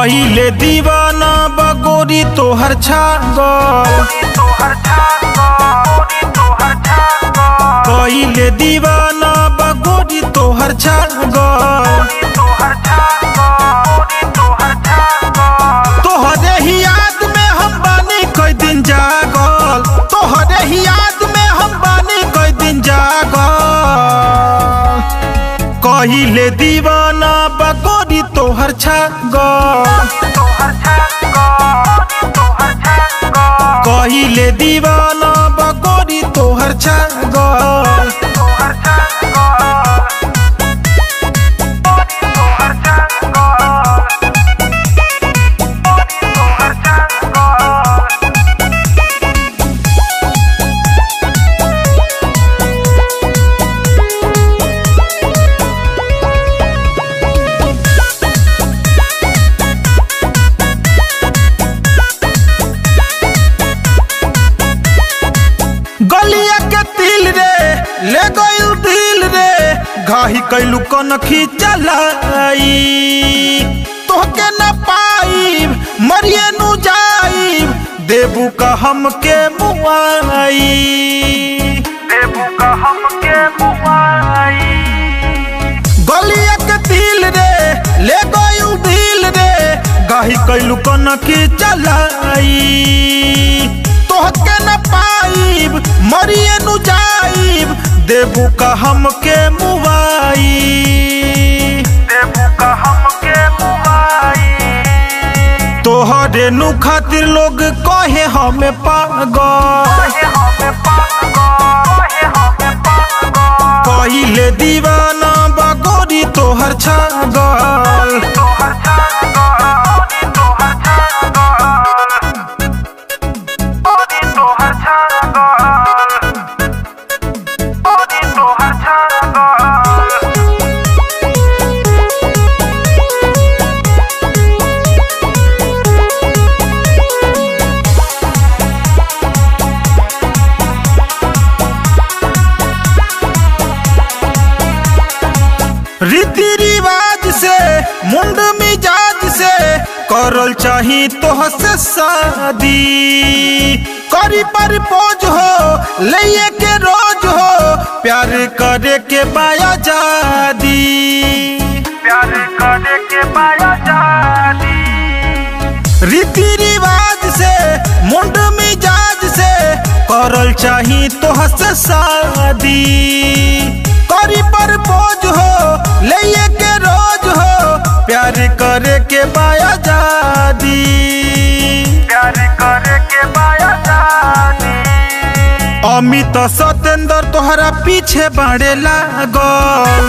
कहिले दीवाना बगोरी तोहर छागल, कहिले दीवाना बगोरी तोहर छागल। तोहरे ही याद में हम बानी कई दिन जागल, तोहरे ही याद में हम बानी कई दिन जागल। कहिले दीवाना बगोरी तोहर छागल, कहिले दीवाना बगोरी तोहर छागल। गलिया के तिल रे ले गइल दिल रे, घाही कैलू कनखी चलाई। तोहके न पाइब मरिए नु जाइब, देबू का हमके मुआई, देबू का हमके मुआई। गलिया के तिल रे ले गइल दिल रे, घाही कैलू कनखी चलाई। तोहके न पाइब मरिए नु जाइब, देबू का हमके मुआई, देबू का हमके मुआई। तोहरे नु खातिर लोग कहे हमें पागल, कहिले दीवाना बगोरी तोहर छागल। रीति रिवाज से मुंड मिजाज से करल चाही तोह से शादी। करी प्रपोज हो ले के रोज हो, प्यार करे के बाया जादी, प्यार करे के बाया जादी। रीति रिवाज से मुंड मिजाज से करल चाही तोह से शादी। करी प्रपोज हो ले के रोज हो, प्यार करे के बाया जादी, प्यार करे के बाया जादी। अमित सतेंद्र तोहरा पीछे बाड़े लागल,